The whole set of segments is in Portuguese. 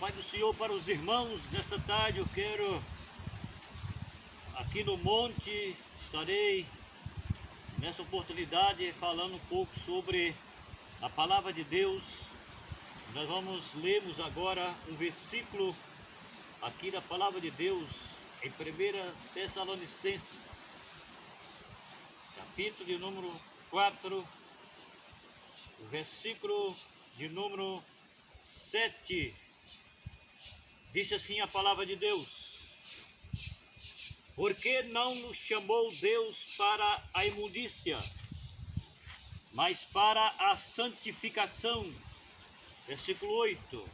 paz do Senhor para os irmãos. Nesta tarde eu quero, aqui no monte, estarei nessa oportunidade falando um pouco sobre a palavra de Deus. Nós vamos lermos agora um versículo aqui da palavra de Deus em 1 Tessalonicenses, capítulo de número 4, versículo de número 7. Disse assim a palavra de Deus: porque não nos chamou Deus para a imundícia, mas para a santificação. Versículo 8.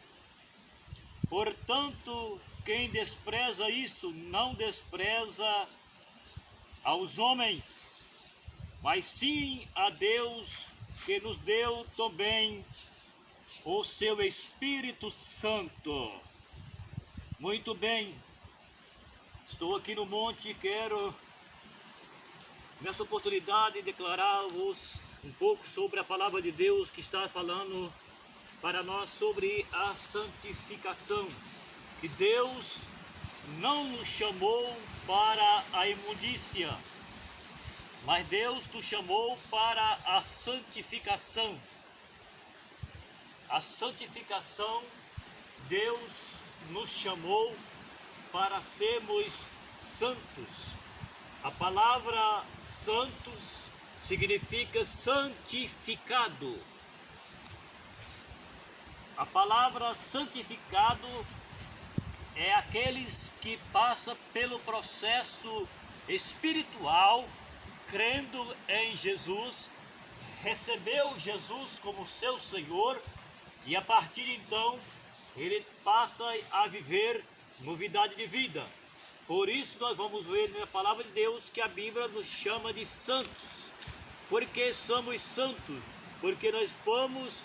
Portanto, quem despreza isso, não despreza aos homens, mas sim a Deus, que nos deu também o seu Espírito Santo. Muito bem, estou aqui no monte e quero, nessa oportunidade, declarar-vos um pouco sobre a palavra de Deus que está falando para nós sobre a santificação. Que Deus não nos chamou para a imundícia, mas Deus nos chamou para a santificação. A santificação, Deus nos chamou para sermos santos. A palavra santos significa santificado. A palavra santificado é aqueles que passam pelo processo espiritual, crendo em Jesus, recebeu Jesus como seu Senhor e a partir de então ele passa a viver novidade de vida. Por isso nós vamos ver na palavra de Deus que a Bíblia nos chama de santos. Por que somos santos? Porque nós fomos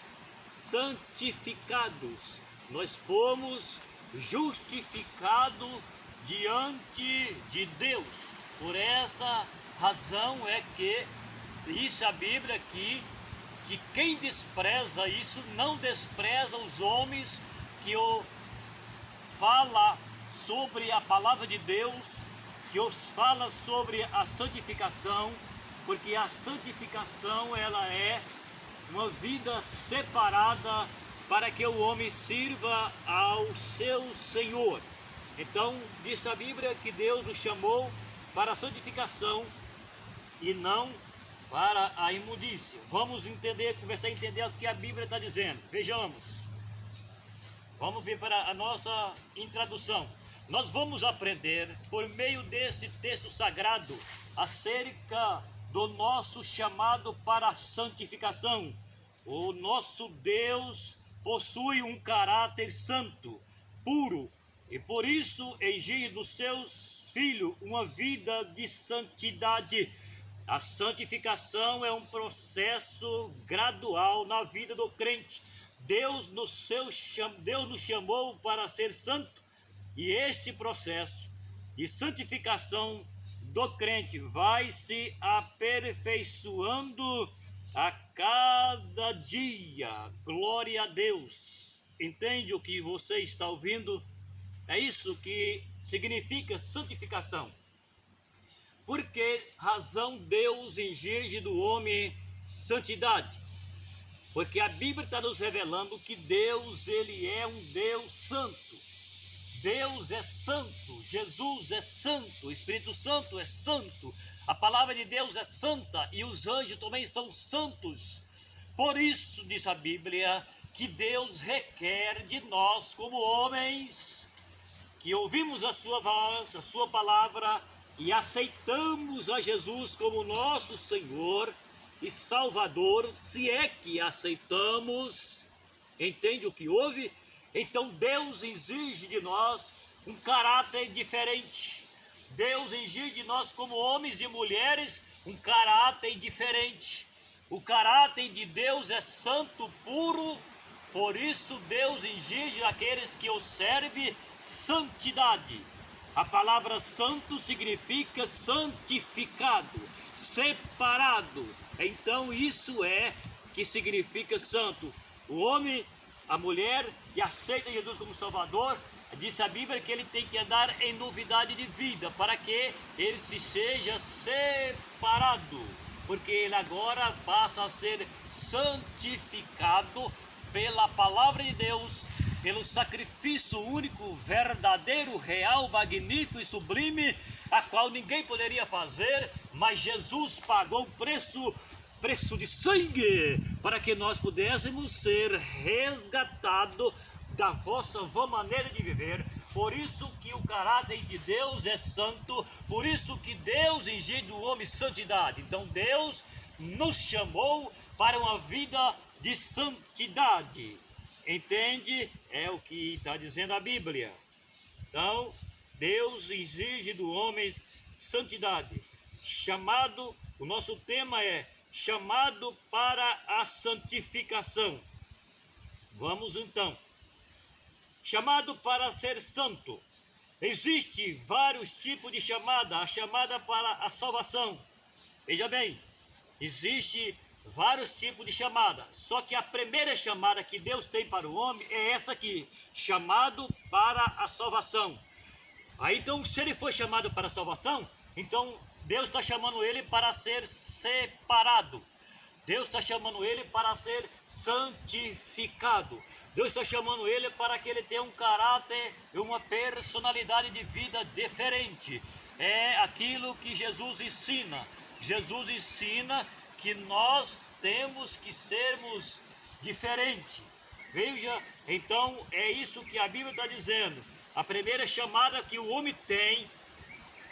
santificados, nós fomos justificados diante de Deus. Por essa razão é que diz a Bíblia aqui que quem despreza isso não despreza os homens, que o fala sobre a palavra de Deus, que os fala sobre a santificação, porque a santificação ela é uma vida separada para que o homem sirva ao seu Senhor. Então, diz a Bíblia que Deus nos chamou para a santificação e não para a imundícia. Vamos começar a entender o que a Bíblia está dizendo. Vejamos. Vamos ver para a nossa introdução. Nós vamos aprender, por meio deste texto sagrado, acerca do nosso chamado para a santificação. O nosso Deus possui um caráter santo, puro, e por isso exige dos seus filhos uma vida de santidade. A santificação é um processo gradual na vida do crente. Deus nos chamou para ser santo, e este processo de santificação do crente vai se aperfeiçoando a cada dia. Glória a Deus. Entende o que você está ouvindo? É isso que significa santificação. Por que razão Deus exige do homem santidade? Porque a Bíblia está nos revelando que Deus, ele é um Deus santo. Deus é santo, Jesus é santo, o Espírito Santo é santo, a palavra de Deus é santa e os anjos também são santos. Por isso, diz a Bíblia, que Deus requer de nós como homens, que ouvimos a sua voz, a sua palavra e aceitamos a Jesus como nosso Senhor e Salvador, se é que aceitamos. Entende o que houve? Então Deus exige de nós um caráter diferente. Deus exige de nós como homens e mulheres um caráter diferente. O caráter de Deus é santo, puro, por isso Deus exige daqueles que o servem santidade. A palavra santo significa santificado, separado. Então isso é que significa santo. O homem a mulher que aceita Jesus como Salvador, diz a Bíblia que ele tem que andar em novidade de vida, para que ele se seja separado, porque ele agora passa a ser santificado pela palavra de Deus, pelo sacrifício único, verdadeiro, real, magnífico e sublime, a qual ninguém poderia fazer, mas Jesus pagou o preço de sangue, para que nós pudéssemos ser resgatados da vossa vã maneira de viver. Por isso que o caráter de Deus é santo, por isso que Deus exige do homem santidade. Então Deus nos chamou para uma vida de santidade. Entende? É o que está dizendo a Bíblia. Então, Deus exige do homem santidade. Chamado, o nosso tema é chamado para a santificação. Vamos então. Chamado para ser santo. Existe vários tipos de chamada. A chamada para a salvação. Veja bem, existe vários tipos de chamada. Só que a primeira chamada que Deus tem para o homem é essa aqui. Chamado para a salvação. Aí então, se ele foi chamado para a salvação, então Deus está chamando ele para ser separado. Deus está chamando ele para ser santificado. Deus está chamando ele para que ele tenha um caráter e uma personalidade de vida diferente. É aquilo que Jesus ensina. Jesus ensina que nós temos que sermos diferentes. Veja, então é isso que a Bíblia está dizendo. A primeira chamada que o homem tem,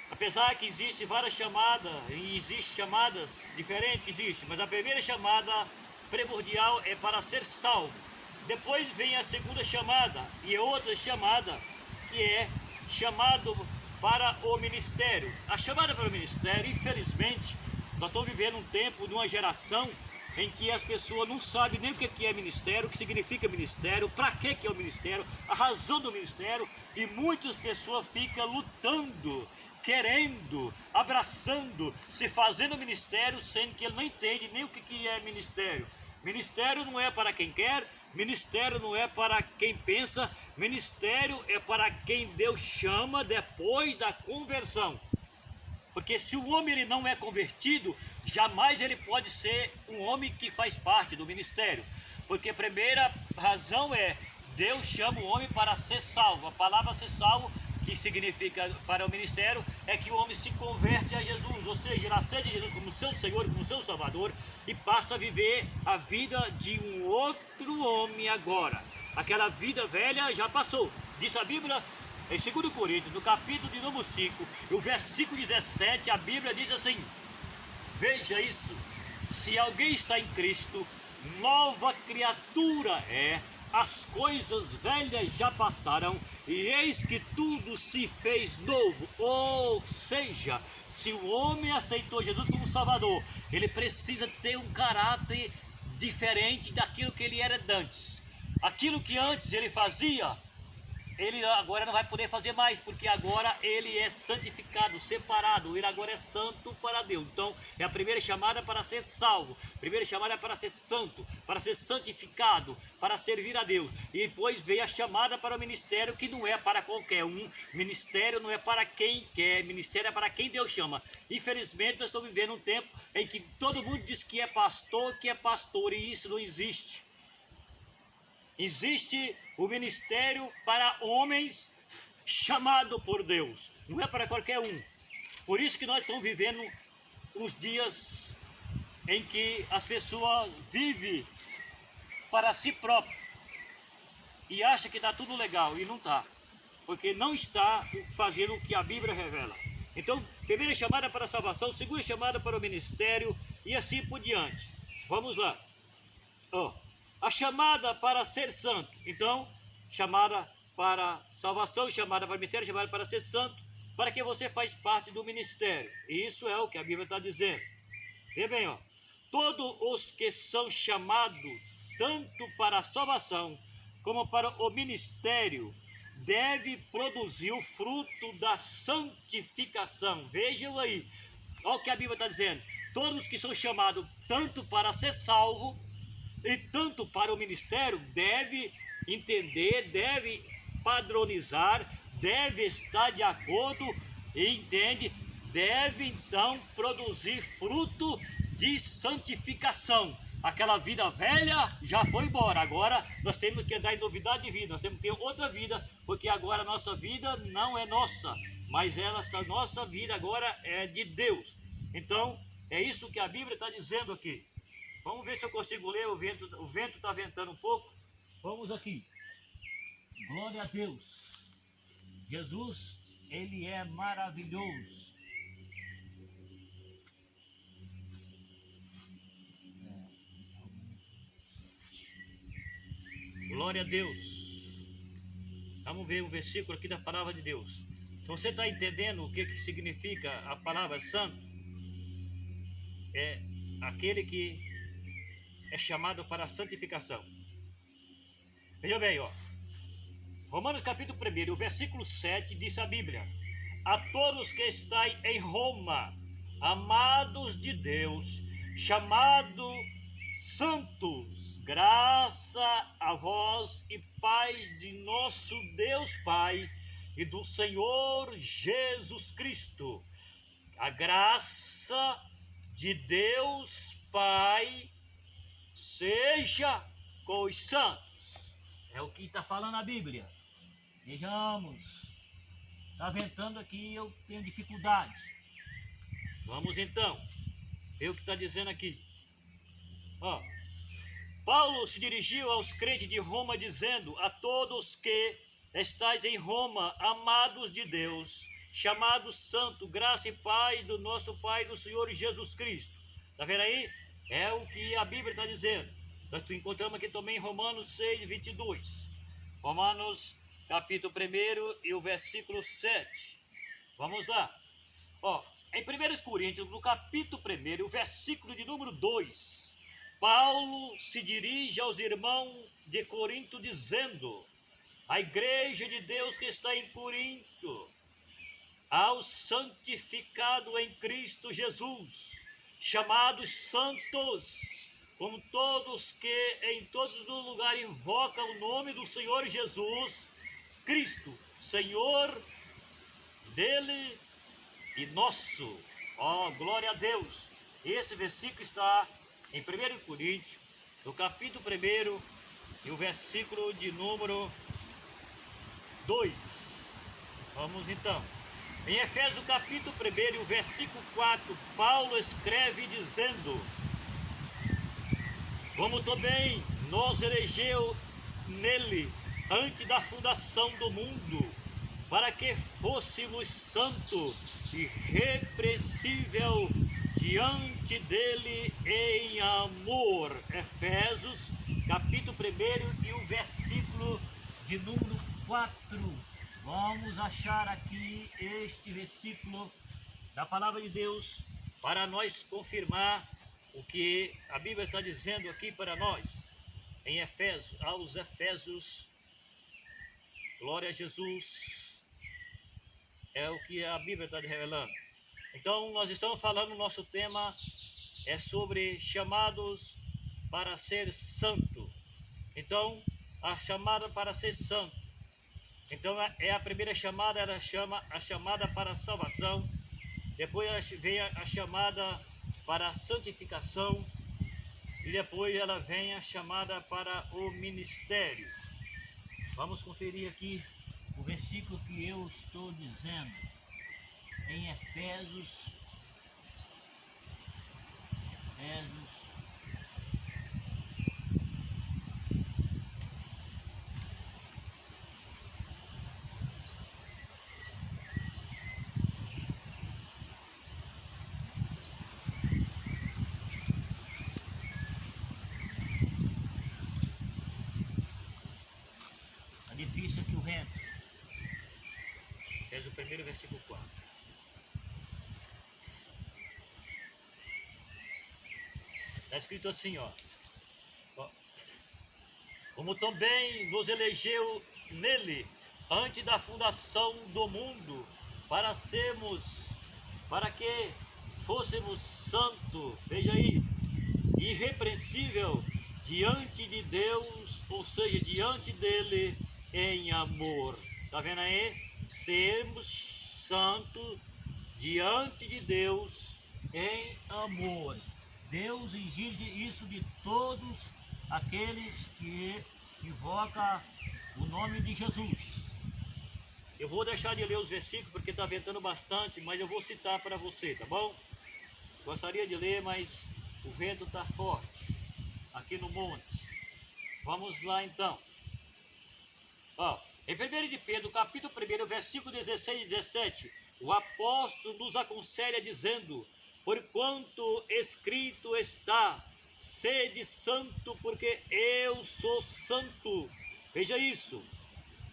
apesar que existem várias chamadas, e existem chamadas diferentes, mas a primeira chamada primordial é para ser salvo. Depois vem a segunda chamada e outra chamada que é chamado para o ministério. A chamada para o ministério, infelizmente, nós estamos vivendo um tempo de uma geração em que as pessoas não sabem nem o que é ministério, o que significa ministério, para que é o ministério, a razão do ministério, e muitas pessoas ficam lutando, querendo, abraçando, se fazendo ministério, sendo que ele não entende nem o que é ministério. Ministério não é para quem quer, ministério não é para quem pensa, ministério é para quem Deus chama depois da conversão. Porque se o homem ele não é convertido, jamais ele pode ser um homem que faz parte do ministério. Porque a primeira razão é, Deus chama o homem para ser salvo. A palavra ser salvo, que significa para o ministério, é que o homem se converte a Jesus, ou seja, ele aceita Jesus como seu Senhor, como seu Salvador, e passa a viver a vida de um outro homem agora. Aquela vida velha já passou. Diz a Bíblia em 2 Coríntios, no capítulo de número 5, o versículo 17, a Bíblia diz assim: veja isso, se alguém está em Cristo, nova criatura é, as coisas velhas já passaram, e eis que tudo se fez novo. Ou seja, se o homem aceitou Jesus como Salvador, ele precisa ter um caráter diferente daquilo que ele era antes. Aquilo que antes ele fazia, ele agora não vai poder fazer mais, porque agora ele é santificado, separado, ele agora é santo para Deus. Então é a primeira chamada para ser salvo, a primeira chamada para ser santo, para ser santificado, para servir a Deus. E depois veio a chamada para o ministério, que não é para qualquer um. Ministério não é para quem quer, ministério é para quem Deus chama. Infelizmente nós estamos vivendo um tempo em que todo mundo diz que é pastor, e isso não existe. Existe o ministério para homens chamado por Deus, não é para qualquer um. Por isso que nós estamos vivendo os dias em que as pessoas vivem para si próprias e acham que está tudo legal, e não está, porque não está fazendo o que a Bíblia revela. Então, primeira chamada para a salvação, segunda chamada para o ministério e assim por diante. Vamos lá. A chamada para ser santo. Então, chamada para salvação, chamada para ministério, chamada para ser santo, para que você faz parte do ministério. E isso é o que a Bíblia está dizendo. Vê bem, todos os que são chamados tanto para a salvação como para o ministério devem produzir o fruto da santificação. Vejam aí, olha o que a Bíblia está dizendo. Todos que são chamados tanto para ser salvo e tanto para o ministério deve entender, deve padronizar, deve estar de acordo, entende? Deve então produzir fruto de santificação. Aquela vida velha já foi embora, agora nós temos que andar em novidade de vida, nós temos que ter outra vida, porque agora a nossa vida não é nossa, mas essa nossa vida agora é de Deus. Então, é isso que a Bíblia está dizendo aqui. Vamos ver se eu consigo ler, o vento está ventando um pouco. Vamos aqui. Glória a Deus. Jesus, Ele é maravilhoso. Glória a Deus. Vamos ver o versículo aqui da palavra de Deus. Se você está entendendo o que significa a palavra santo, é aquele que é chamado para a santificação. Veja bem, ó. Romanos capítulo 1, o versículo 7, diz a Bíblia: a todos que estáis em Roma, amados de Deus, chamados santos, graça a vós e paz de nosso Deus Pai e do Senhor Jesus Cristo. A graça de Deus Pai seja com os santos. É o que está falando a Bíblia. Vejamos. Está ventando aqui, eu tenho dificuldade. Vamos então ver o que está dizendo aqui. Ó. Paulo se dirigiu aos crentes de Roma dizendo: a todos que estáis em Roma, amados de Deus, chamados santo, graça e paz do nosso Pai e do Senhor Jesus Cristo. Está vendo aí? É o que a Bíblia está dizendo. Nós encontramos aqui também em Romanos 6, 22. Romanos capítulo 1 e o versículo 7. Vamos lá. Ó, em 1 Coríntios, no capítulo 1, o versículo de número 2. Paulo se dirige aos irmãos de Corinto dizendo: a igreja de Deus que está em Corinto, aos santificados em Cristo Jesus, chamados santos, como todos que em todos os lugares invocam o nome do Senhor Jesus Cristo, Senhor dele e nosso. Ó, glória a Deus. Esse versículo está em 1 Coríntios, no capítulo 1 e o versículo de número 2. Vamos então. Em Efésios capítulo 1 e o versículo 4, Paulo escreve dizendo: como também nos elegeu nele antes da fundação do mundo, para que fôssemos santos e irrepreensível diante dele em amor. Efésios capítulo 1 e o versículo de número 4. Vamos achar aqui este versículo da palavra de Deus para nós confirmar o que a Bíblia está dizendo aqui para nós. Em Efésios, aos Efésios, glória a Jesus, é o que a Bíblia está revelando. Então, nós estamos falando, o nosso tema é sobre chamados para ser santo. Então, a chamada para ser santo. Então, é a primeira chamada, ela chama a chamada para a salvação. Depois vem a chamada para a santificação. E depois ela vem a chamada para o ministério. Vamos conferir aqui o versículo que eu estou dizendo. Em Efésios. Tá difícil aqui o vento. Efésios 1, versículo 4. Está escrito assim, ó. Como também nos elegeu nele antes da fundação do mundo, para que fôssemos santos, veja aí, irrepreensível diante de Deus, ou seja, diante dele em amor. Está vendo aí? Sermos santos diante de Deus em amor. Deus exige isso de todos aqueles que invocam o nome de Jesus. Eu vou deixar de ler os versículos porque está ventando bastante, mas eu vou citar para você, tá bom? Gostaria de ler, mas o vento está forte aqui no monte. Vamos lá então. Ó, em 1 de Pedro, capítulo 1, versículo 16 e 17, o apóstolo nos aconselha dizendo: porquanto escrito está, sede santo, porque eu sou santo. Veja isso.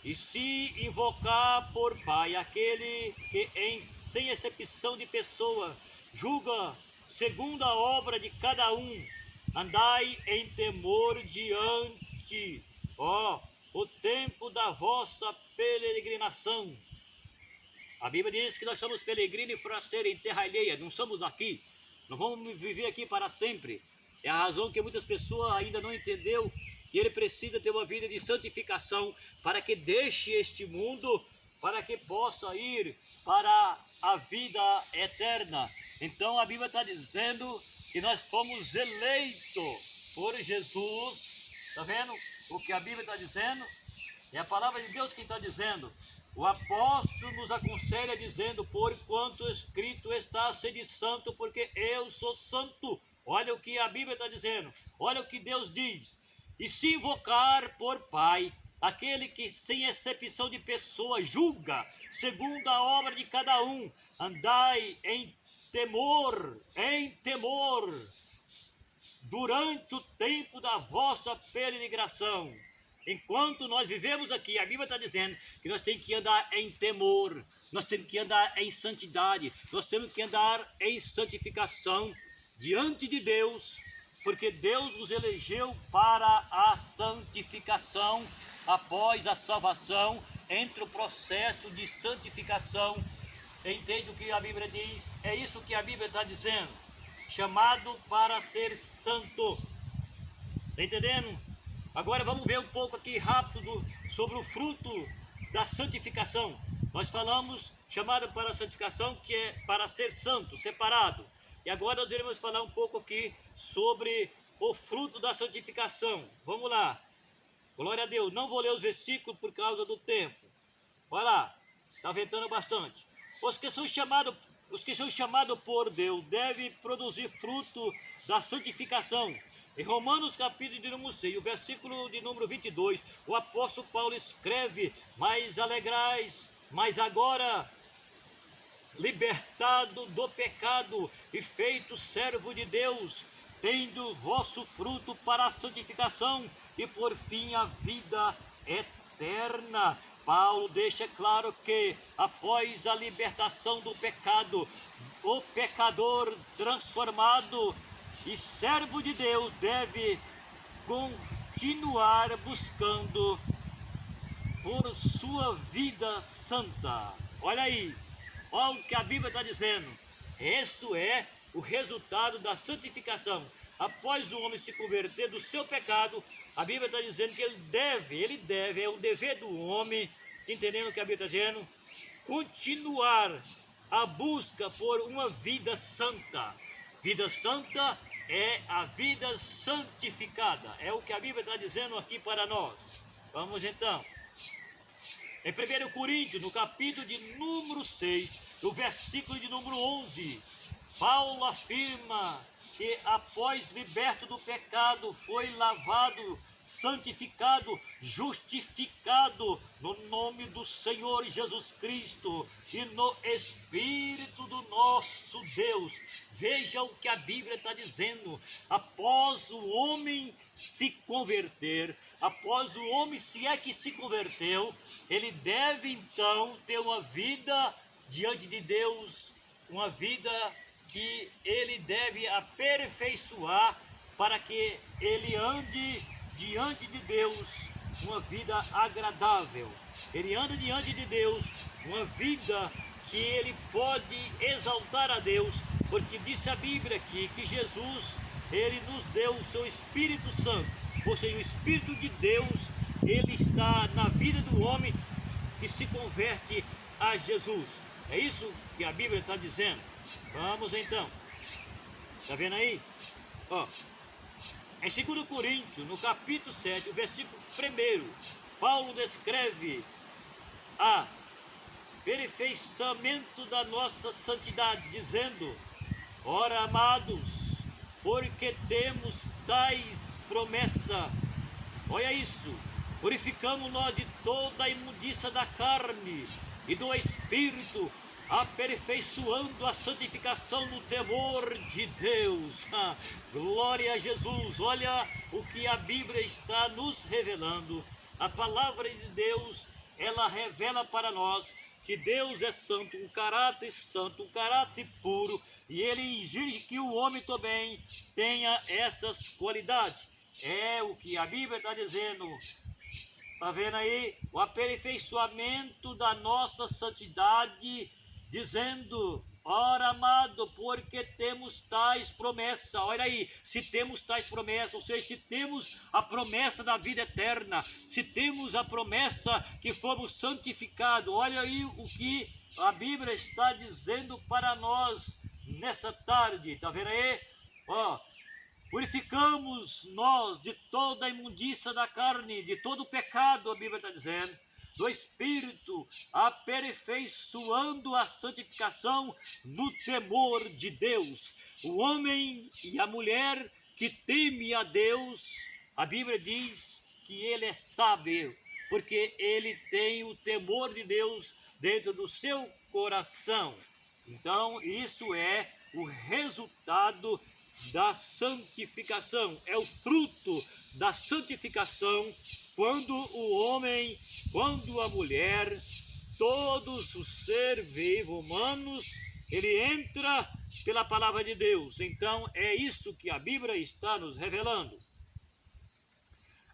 E se invocar por Pai aquele que sem exceção de pessoa julga segundo a obra de cada um, andai em temor diante, o tempo da vossa peregrinação. A Bíblia diz que nós somos peregrinos para ser em terra alheia, não somos aqui, não vamos viver aqui para sempre. É a razão que muitas pessoas ainda não entendeu que ele precisa ter uma vida de santificação para que deixe este mundo, para que possa ir para a vida eterna. Então a Bíblia está dizendo que nós fomos eleitos por Jesus. Está vendo o que a Bíblia está dizendo? É a palavra de Deus que está dizendo. O apóstolo nos aconselha dizendo: porquanto escrito está, sede santo, porque eu sou santo. Olha o que a Bíblia está dizendo, olha o que Deus diz. E se invocar por Pai aquele que sem exceção de pessoa julga segundo a obra de cada um, andai em temor, durante o tempo da vossa peregrinação. Enquanto nós vivemos aqui, a Bíblia está dizendo que nós temos que andar em temor, nós temos que andar em santidade, nós temos que andar em santificação diante de Deus, porque Deus nos elegeu para a santificação. Após a salvação, entra o processo de santificação. Entende o que a Bíblia diz? É isso que a Bíblia está dizendo. Chamado para ser santo. Está entendendo? Agora vamos ver um pouco aqui rápido sobre o fruto da santificação. Nós falamos chamado para a santificação, que é para ser santo, separado. E agora nós iremos falar um pouco aqui sobre o fruto da santificação. Vamos lá. Glória a Deus. Não vou ler os versículos por causa do tempo. Olha lá. Está ventando bastante. Os que são chamados por Deus devem produzir fruto da santificação. Em Romanos capítulo de número 6, o versículo de número 22, o apóstolo Paulo escreve: mas alegrais, mas agora libertado do pecado e feito servo de Deus, tendo vosso fruto para a santificação e por fim a vida eterna. Paulo deixa claro que após a libertação do pecado, o pecador transformado e servo de Deus deve continuar buscando por sua vida santa. Olha aí, olha o que a Bíblia está dizendo. Isso é o resultado da santificação. Após o homem se converter do seu pecado, a Bíblia está dizendo que ele deve, é o dever do homem, entendendo o que a Bíblia está dizendo, continuar a busca por uma vida santa. Vida santa é a vida santificada, é o que a Bíblia está dizendo aqui para nós. Vamos então. Em 1 Coríntios, no capítulo de número 6, no versículo de número 11, Paulo afirma que após liberto do pecado, foi lavado, santificado, justificado no nome do Senhor Jesus Cristo e no Espírito do nosso Deus. Veja o que a Bíblia está dizendo. Após o homem se converter, após o homem, se é que se converteu, ele deve então ter uma vida diante de Deus, uma vida que ele deve aperfeiçoar para que ele ande diante de Deus uma vida agradável. Ele anda diante de Deus uma vida que ele pode exaltar a Deus, porque disse a Bíblia aqui que Jesus, ele nos deu o seu Espírito Santo. ou seja, o Espírito de Deus, ele está na vida do homem que se converte a Jesus. É isso que a Bíblia está dizendo. Vamos então. Está vendo aí? Ó, em 2 Coríntios, no capítulo 7, o versículo 1, Paulo descreve a aperfeiçoamento da nossa santidade, dizendo: ora, amados, porque temos tais promessa, olha isso, purificamos nós de toda a imundícia da carne e do Espírito, aperfeiçoando a santificação no temor de Deus. Glória a Jesus. Olha o que a Bíblia está nos revelando. A palavra de Deus, ela revela para nós que Deus é santo, um caráter santo, um caráter puro, e ele exige que o homem também tenha essas qualidades. É o que a Bíblia está dizendo. Está vendo aí? O aperfeiçoamento da nossa santidade, dizendo: ora, amado, porque temos tais promessas. Olha aí, se temos tais promessas, ou seja, se temos a promessa da vida eterna, se temos a promessa que fomos santificados, olha aí o que a Bíblia está dizendo para nós nessa tarde. Está vendo aí? Ó, purificamos nós de toda a imundícia da carne, de todo o pecado, a Bíblia está dizendo, do Espírito, aperfeiçoando a santificação no temor de Deus. O homem e a mulher que teme a Deus, a Bíblia diz que ele é sábio, porque ele tem o temor de Deus dentro do seu coração. Então, isso é o resultado da santificação, é o fruto da santificação, quando o homem, quando a mulher, todos os seres vivos humanos, ele entra pela palavra de Deus. Então é isso que a Bíblia está nos revelando.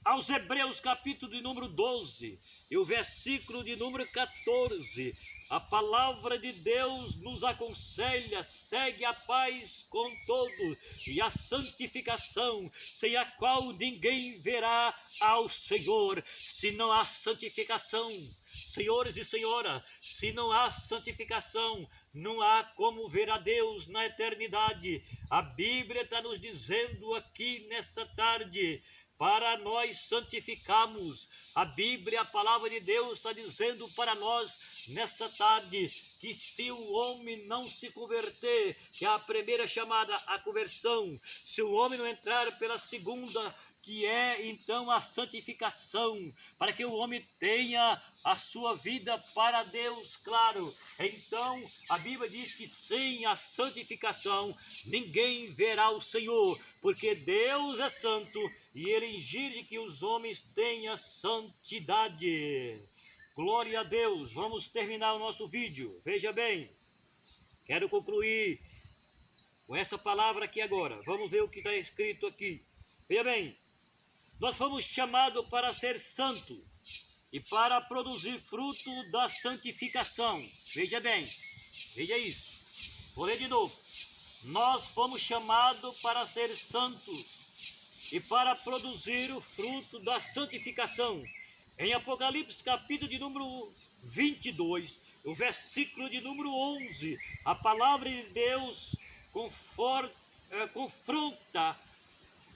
Aos Hebreus, capítulo de número 12 e o versículo de número 14, a palavra de Deus nos aconselha: segue a paz com todos e a santificação, sem a qual ninguém verá ao Senhor. Se não há santificação, senhores e senhoras, se não há santificação, não há como ver a Deus na eternidade. A Bíblia está nos dizendo aqui nessa tarde, para nós santificarmos. A Bíblia, a palavra de Deus está dizendo para nós nessa tarde, que se o homem não se converter, que é a primeira chamada à conversão, se o homem não entrar pela segunda, que é então a santificação, para que o homem tenha a sua vida para Deus, claro. Então a Bíblia diz que sem a santificação ninguém verá o Senhor, porque Deus é santo e ele exige que os homens tenham santidade. Glória a Deus. Vamos terminar o nosso vídeo. Veja bem, quero concluir com essa palavra aqui agora. Vamos ver o que está escrito aqui. Veja bem, nós fomos chamados para ser santos e para produzir fruto da santificação. Veja bem, veja isso. Vou ler de novo. Nós fomos chamados para ser santos e para produzir o fruto da santificação. Em Apocalipse, capítulo de número 22, o versículo de número 11, a palavra de Deus confronta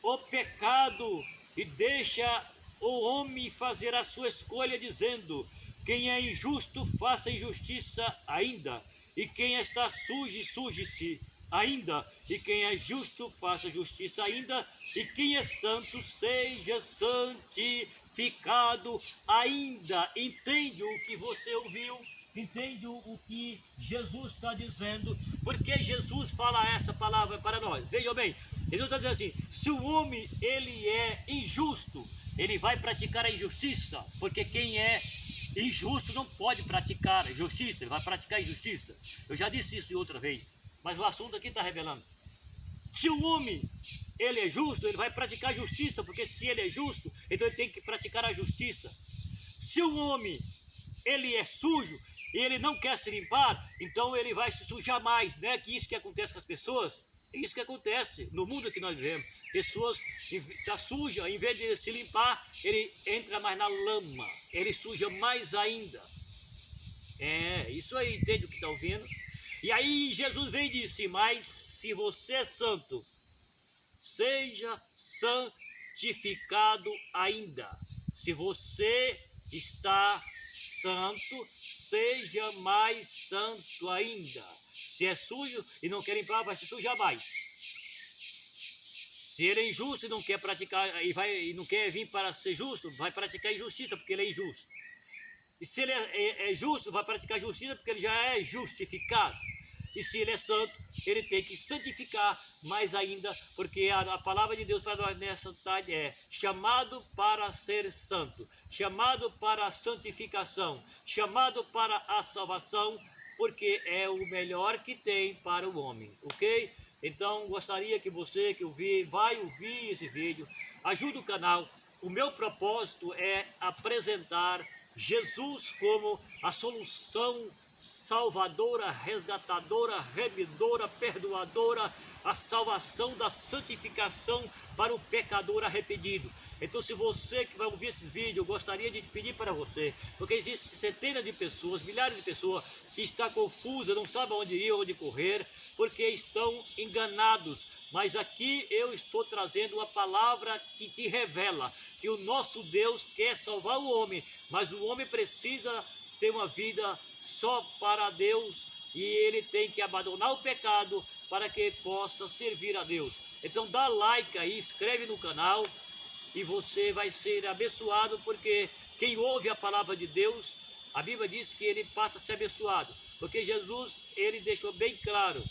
o pecado e deixa o homem fazer a sua escolha, dizendo: quem é injusto, faça injustiça ainda, e quem está sujo, suje-se ainda, e quem é justo, faça justiça ainda, e quem é santo, seja santificado ainda. Entende o que você ouviu? Entende o que Jesus está dizendo? Porque Jesus fala essa palavra para nós. Vejam bem, Jesus está dizendo assim: se o homem ele é injusto, ele vai praticar a injustiça, porque quem é injusto não pode praticar a justiça, ele vai praticar a injustiça. Eu já disse isso outra vez, mas o assunto aqui está revelando. Se o homem ele é justo, ele vai praticar a justiça, porque se ele é justo, então ele tem que praticar a justiça. Se o homem ele é sujo e ele não quer se limpar, então ele vai se sujar mais. Não é que isso que acontece com as pessoas? É isso que acontece no mundo que nós vivemos. pessoas está suja, em vez de se limpar, ele entra mais na lama, ele suja mais ainda. Isso aí, entende o que está ouvindo? E aí Jesus veio e disse: mas se você é santo, seja santificado ainda. Se você está santo, seja mais santo ainda. Se é sujo e não quer limpar, vai se sujar mais. Se ele é injusto e não quer praticar e não quer vir para ser justo, vai praticar injustiça porque ele é injusto. E se ele é justo, vai praticar justiça porque ele já é justificado. E se ele é santo, ele tem que santificar mais ainda, porque a palavra de Deus para nós nessa tarde é chamado para ser santo, chamado para a santificação, chamado para a salvação, porque é o melhor que tem para o homem, ok? Então gostaria que você que vai ouvir esse vídeo, ajude o canal. O meu propósito é apresentar Jesus como a solução salvadora, resgatadora, remidora, perdoadora, a salvação da santificação para o pecador arrependido. Então, se você que vai ouvir esse vídeo, eu gostaria de pedir para você, porque existem centenas de pessoas, milhares de pessoas que estão confusas, não sabem onde ir, onde correr, porque estão enganados. Mas aqui eu estou trazendo uma palavra que te revela que o nosso Deus quer salvar o homem, mas o homem precisa ter uma vida só para Deus e ele tem que abandonar o pecado para que possa servir a Deus. Então dá like aí, inscreve no canal e você vai ser abençoado, porque quem ouve a palavra de Deus, a Bíblia diz que ele passa a ser abençoado, porque Jesus, ele deixou bem claro: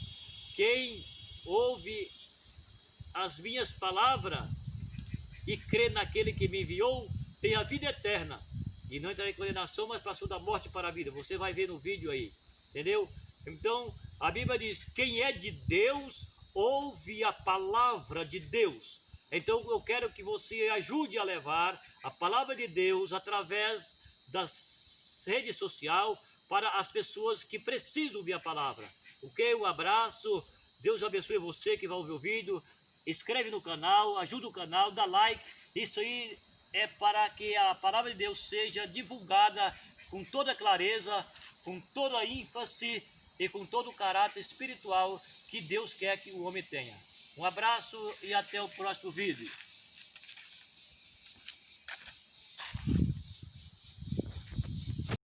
quem ouve as minhas palavras e crê naquele que me enviou, tem a vida eterna, e não entrará em condenação, mas passou da morte para a vida. Você vai ver no vídeo aí, entendeu? Então, a Bíblia diz: quem é de Deus, ouve a palavra de Deus. Então, eu quero que você ajude a levar a palavra de Deus através das redes sociais para as pessoas que precisam ouvir a palavra. Ok? Um abraço, Deus abençoe você que vai ouvir o vídeo. Inscreve no canal, ajuda o canal, dá like. Isso aí é para que a palavra de Deus seja divulgada com toda clareza, com toda ênfase e com todo o caráter espiritual que Deus quer que o homem tenha. Um abraço e até o próximo vídeo.